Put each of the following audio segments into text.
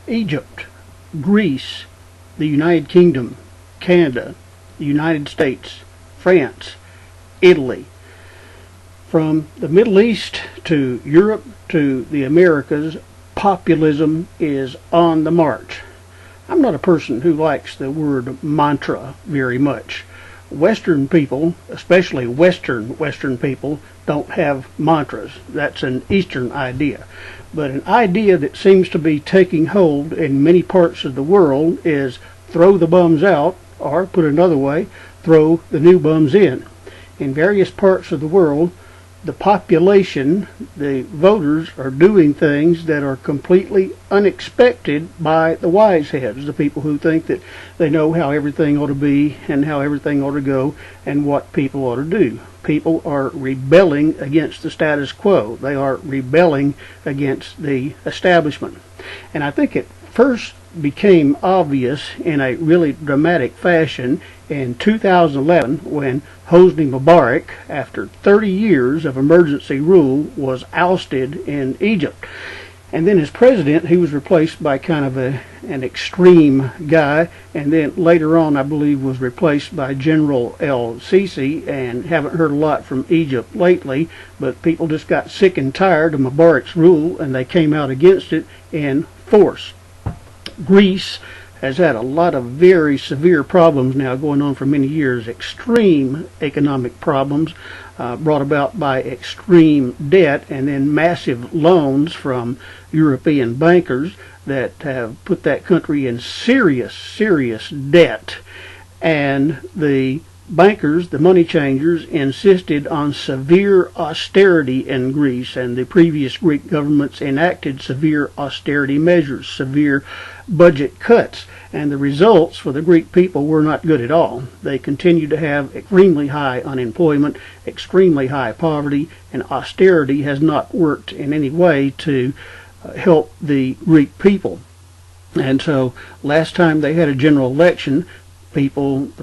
Egypt, Greece, the United Kingdom, Canada, the United States, France, Italy. From the Middle East to Europe to the Americas, populism is on the march. I'm not a person who likes the word mantra very much. Western people, especially Western people, don't have mantras. That's an Eastern idea. But an idea that seems to be taking hold in many parts of the world is throw the bums out, or put another way, throw the new bums in. In various parts of the world, the population, the voters, are doing things that are completely unexpected by the wise heads, the people who think that they know how everything ought to be and how everything ought to go and what people ought to do. People are rebelling against the status quo. They are rebelling against the establishment. And I think it first became obvious in a really dramatic fashion in 2011 when Hosni Mubarak, after 30 years of emergency rule, was ousted in Egypt. And then as president, he was replaced by kind of an extreme guy, and then later on, I believe, was replaced by General El-Sisi, and haven't heard a lot from Egypt lately, but people just got sick and tired of Mubarak's rule, and they came out against it in force. Greece has had a lot of very severe problems now going on for many years, extreme economic problems brought about by extreme debt and then massive loans from European bankers that have put that country in serious debt. And the bankers, the money changers, insisted on severe austerity in Greece, and the previous Greek governments enacted severe austerity measures, severe budget cuts, and the results for the Greek people were not good at all. They continued to have extremely high unemployment, extremely high poverty, and austerity has not worked in any way to help the Greek people. And so last time they had a general election, the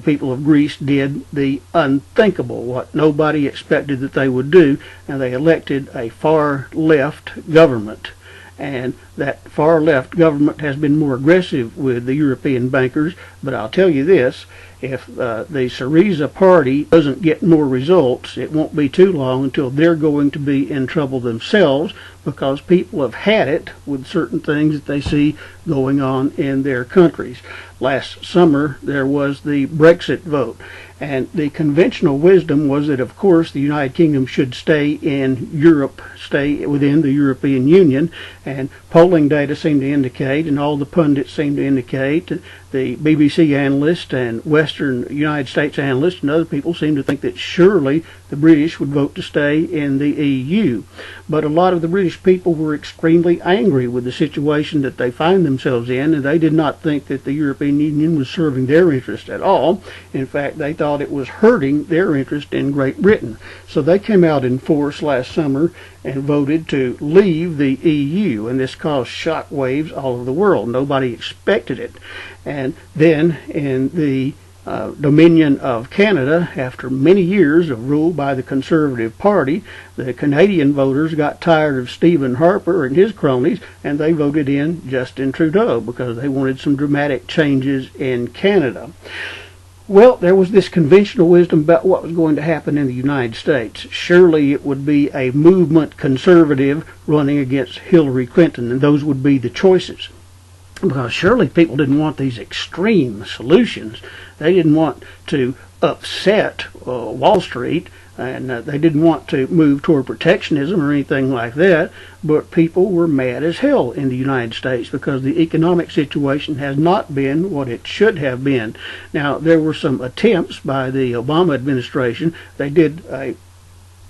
people of Greece did the unthinkable, what nobody expected that they would do, and they elected a far left government. And that far left government has been more aggressive with the European bankers, but I'll tell you this, if the Syriza party doesn't get more results, it won't be too long until they're going to be in trouble themselves, because people have had it with certain things that they see going on in their countries. Last summer there was the Brexit vote, and the conventional wisdom was that of course the United Kingdom should stay in Europe, stay within the European Union, and polling data seem to indicate, and all the pundits seem to indicate, the BBC analysts and Western United States analysts and other people seem to think that surely the British would vote to stay in the EU. But a lot of the British people were extremely angry with the situation that they find themselves in, and they did not think that the European Union was serving their interest at all. In fact, they thought it was hurting their interest in Great Britain. So they came out in force last summer and voted to leave the EU, and this caused shock waves all over the world. Nobody expected it. And then in the Dominion of Canada, after many years of rule by the Conservative Party, the Canadian voters got tired of Stephen Harper and his cronies, and they voted in Justin Trudeau because they wanted some dramatic changes in Canada. Well, there was this conventional wisdom about what was going to happen in the United States. Surely it would be a movement conservative running against Hillary Clinton, and those would be the choices. Because surely people didn't want these extreme solutions. They didn't want to upset Wall Street, and they didn't want to move toward protectionism or anything like that, but people were mad as hell in the United States because the economic situation has not been what it should have been. Now, there were some attempts by the Obama administration. They did a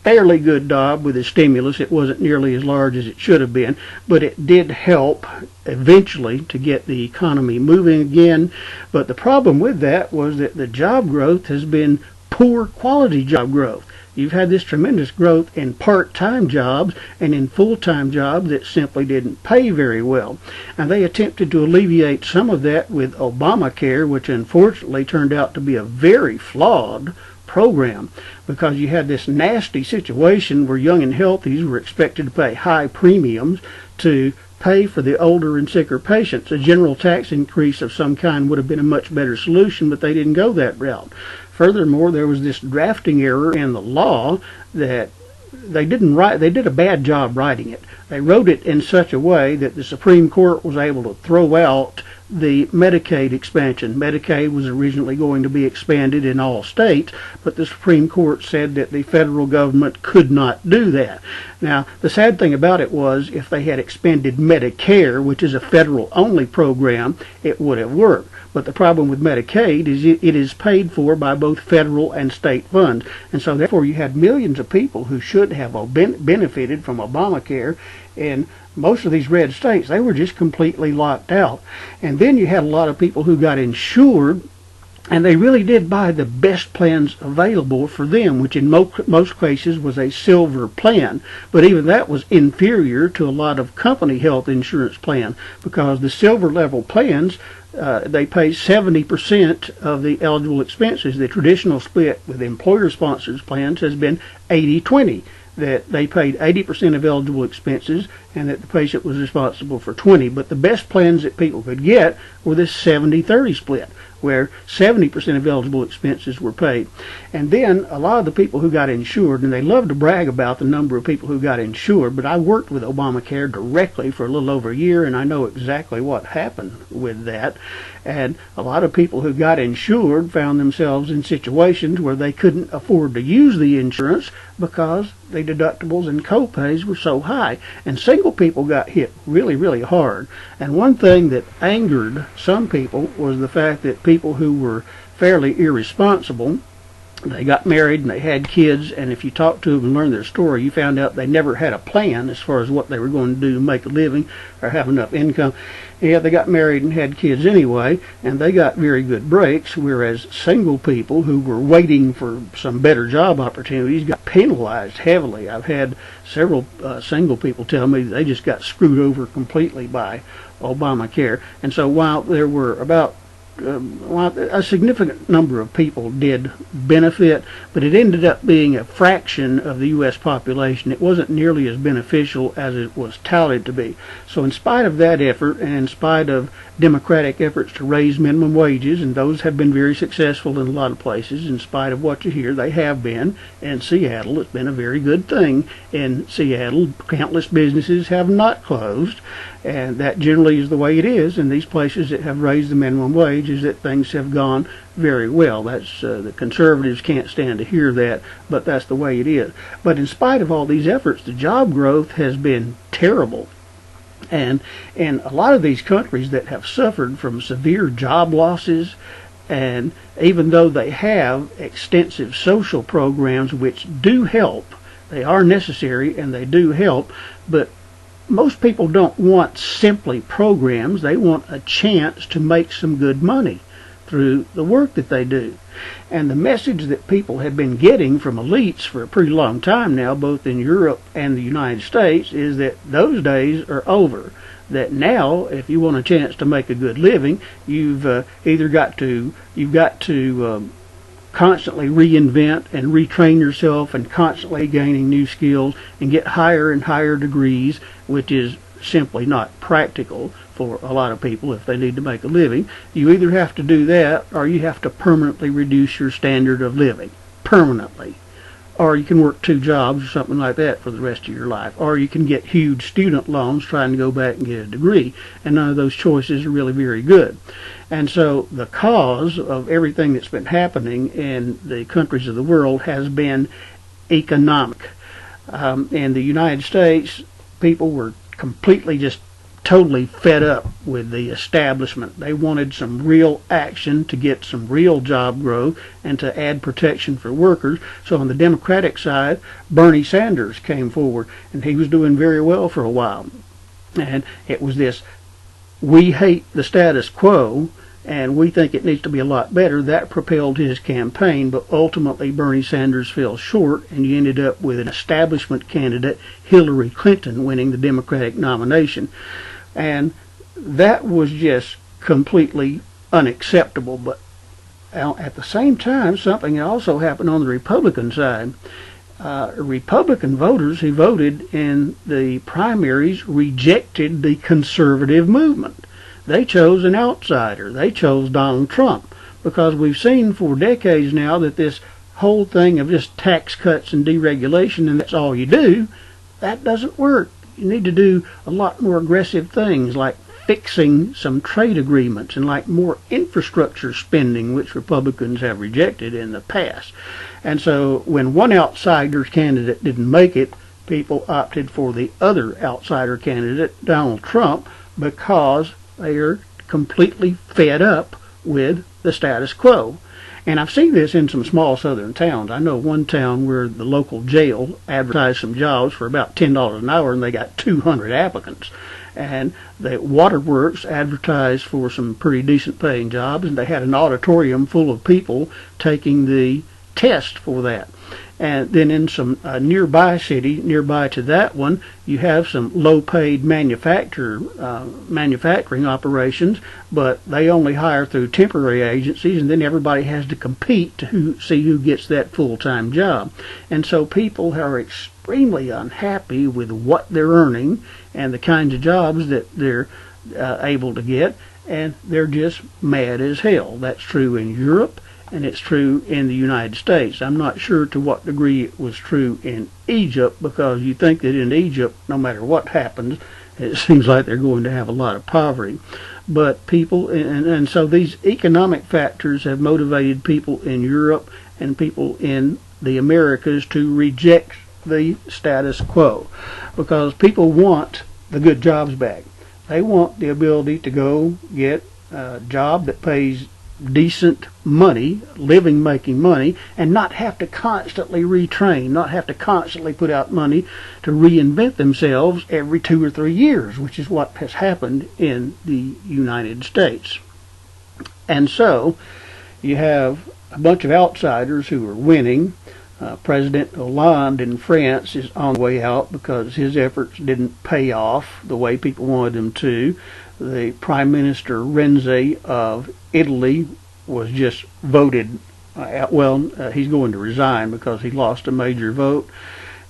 fairly good job with the stimulus. It wasn't nearly as large as it should have been, but it did help eventually to get the economy moving again. But the problem with that was that the job growth has been poor quality job growth. You've had this tremendous growth in part-time jobs and in full-time jobs that simply didn't pay very well. And they attempted to alleviate some of that with Obamacare, which unfortunately turned out to be a very flawed program, because you had this nasty situation where young and healthies were expected to pay high premiums to pay for the older and sicker patients. A general tax increase of some kind would have been a much better solution, but they didn't go that route. Furthermore, there was this drafting error in the law that they didn't write. They did a bad job writing it. They wrote it in such a way that the Supreme Court was able to throw out the Medicaid expansion. Medicaid was originally going to be expanded in all states, but the Supreme Court said that the federal government could not do that. Now, the sad thing about it was, if they had expanded Medicare, which is a federal-only program, it would have worked. But the problem with Medicaid is it is paid for by both federal and state funds. And so therefore you had millions of people who should have benefited from Obamacare. In most of these red states, they were just completely locked out. And then you had a lot of people who got insured, and they really did buy the best plans available for them, which in most cases was a silver plan. But even that was inferior to a lot of company health insurance plans, because the silver level plans, they pay 70% of the eligible expenses. The traditional split with employer-sponsored plans has been 80-20. That they paid 80% of eligible expenses and that the patient was responsible for 20. But the best plans that people could get were this 70-30 split, where 70% of eligible expenses were paid. And then a lot of the people who got insured, and they love to brag about the number of people who got insured, but I worked with Obamacare directly for a little over a year, and I know exactly what happened with that. And a lot of people who got insured found themselves in situations where they couldn't afford to use the insurance because the deductibles and co-pays were so high. And single people got hit really, really hard. And one thing that angered some people was the fact that people who were fairly irresponsible, they got married and they had kids, and if you talked to them and learned their story, you found out they never had a plan as far as what they were going to do to make a living or have enough income. Yeah, they got married and had kids anyway, and they got very good breaks, whereas single people who were waiting for some better job opportunities got penalized heavily. I've had several single people tell me they just got screwed over completely by Obamacare. And so while there were about a significant number of people did benefit, but it ended up being a fraction of the U.S. population. It wasn't nearly as beneficial as it was touted to be. So in spite of that effort, and in spite of Democratic efforts to raise minimum wages, and those have been very successful in a lot of places, in spite of what you hear, they have been. In Seattle, it's been a very good thing. In Seattle, countless businesses have not closed, and that generally is the way it is in these places that have raised the minimum wage, is that things have gone very well. That's the conservatives can't stand to hear that, but that's the way it is. But in spite of all these efforts, the job growth has been terrible. And in a lot of these countries that have suffered from severe job losses, and even though they have extensive social programs which do help, they are necessary and they do help, but most people don't want simply programs. They want a chance to make some good money through the work that they do. And the message that people have been getting from elites for a pretty long time now, both in Europe and the United States, is that those days are over. That now, if you want a chance to make a good living, you've either got to constantly reinvent and retrain yourself, and constantly gaining new skills and get higher and higher degrees, which is simply not practical for a lot of people if they need to make a living. You either have to do that, or you have to permanently reduce your standard of living. Permanently. Or you can work 2 jobs or something like that for the rest of your life. Or you can get huge student loans trying to go back and get a degree. And none of those choices are really very good. And so the cause of everything that's been happening in the countries of the world has been economic. In the United States, people were completely just totally fed up with the establishment. They wanted some real action to get some real job growth and to add protection for workers. So on the Democratic side, Bernie Sanders came forward, and he was doing very well for a while. And it was this, we hate the status quo and we think it needs to be a lot better. That propelled his campaign, but ultimately Bernie Sanders fell short, and you ended up with an establishment candidate, Hillary Clinton, winning the Democratic nomination. And that was just completely unacceptable. But at the same time, something also happened on the Republican side. Republican voters who voted in the primaries rejected the conservative movement. They chose an outsider. They chose Donald Trump, because we've seen for decades now that this whole thing of just tax cuts and deregulation and that's all you do, that doesn't work. You need to do a lot more aggressive things like fixing some trade agreements and like more infrastructure spending, which Republicans have rejected in the past. And so when one outsider candidate didn't make it, people opted for the other outsider candidate, Donald Trump, because they are completely fed up with the status quo. And I've seen this in some small southern towns. I know one town where the local jail advertised some jobs for about $10 an hour and they got 200 applicants. And the waterworks advertised for some pretty decent paying jobs, and they had an auditorium full of people taking the test for that. And then in some nearby city, nearby to that one, you have some low-paid manufacturing operations, but they only hire through temporary agencies, and then everybody has to compete to see who gets that full-time job. And so people are extremely unhappy with what they're earning and the kinds of jobs that they're able to get, and they're just mad as hell. That's true in Europe, and it's true in the United States. I'm not sure to what degree it was true in Egypt, because you think that in Egypt, no matter what happens, it seems like they're going to have a lot of poverty. But people, and so these economic factors have motivated people in Europe and people in the Americas to reject the status quo, because people want the good jobs back. They want the ability to go get a job that pays decent money, living making money, and not have to constantly retrain, not have to constantly put out money to reinvent themselves every 2 or 3 years, which is what has happened in the United States. And so you have a bunch of outsiders who are winning. President Hollande in France is on the way out because his efforts didn't pay off the way people wanted them to. The Prime Minister Renzi of Italy was just voted he's going to resign because he lost a major vote.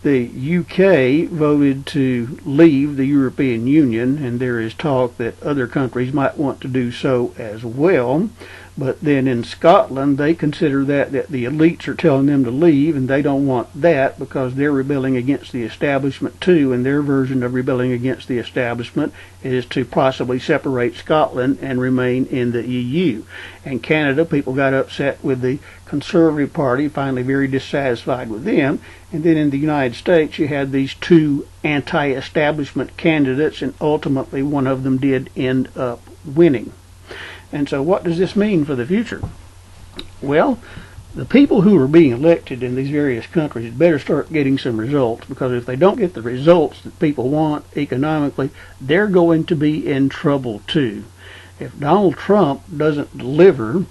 The UK voted to leave the European Union, and there is talk that other countries might want to do so as well. But then in Scotland, they consider that the elites are telling them to leave, and they don't want that because they're rebelling against the establishment too, and their version of rebelling against the establishment is to possibly separate Scotland and remain in the EU. And Canada, people got upset with the Conservative Party, finally very dissatisfied with them. And then in the United States, you had these two anti-establishment candidates, and ultimately one of them did end up winning. And so what does this mean for the future? Well, the people who are being elected in these various countries better start getting some results, because if they don't get the results that people want economically, they're going to be in trouble too. If Donald Trump doesn't deliver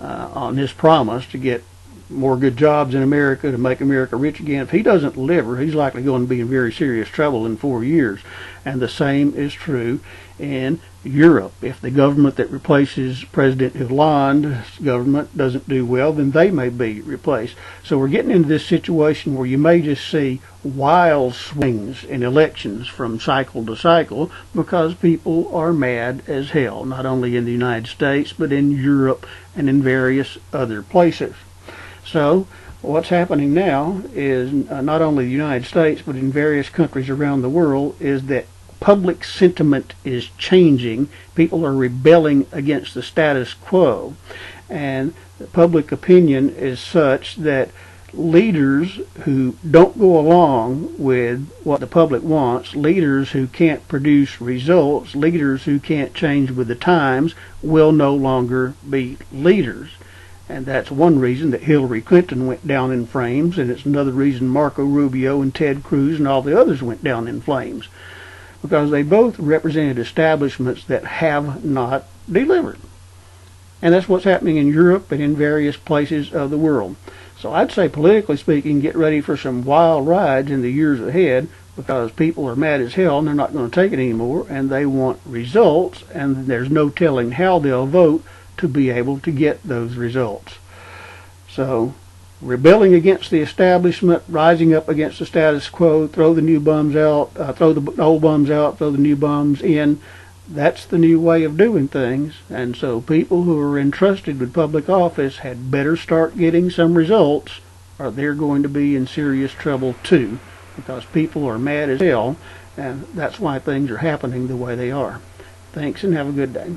on his promise to get more good jobs in America, to make America rich again, if he doesn't deliver, he's likely going to be in very serious trouble in 4 years. And the same is true in Europe. If the government that replaces President Hollande's government doesn't do well, then they may be replaced. So we're getting into this situation where you may just see wild swings in elections from cycle to cycle, because people are mad as hell, not only in the United States, but in Europe and in various other places. So what's happening now is not only the United States, but in various countries around the world, is that public sentiment is changing. People are rebelling against the status quo, and the public opinion is such that leaders who don't go along with what the public wants, leaders who can't produce results, leaders who can't change with the times, will no longer be leaders. And that's one reason that Hillary Clinton went down in flames, and it's another reason Marco Rubio and Ted Cruz and all the others went down in flames, because they both represented establishments that have not delivered. And that's what's happening in Europe and in various places of the world. So I'd say, politically speaking, get ready for some wild rides in the years ahead, because people are mad as hell and they're not going to take it anymore, and they want results, and there's no telling how they'll vote to be able to get those results. So, rebelling against the establishment, rising up against the status quo, throw the new bums out, throw the old bums out, throw the new bums in. That's the new way of doing things. And so people who are entrusted with public office had better start getting some results, or they're going to be in serious trouble too, because people are mad as hell, and that's why things are happening the way they are. Thanks, and have a good day.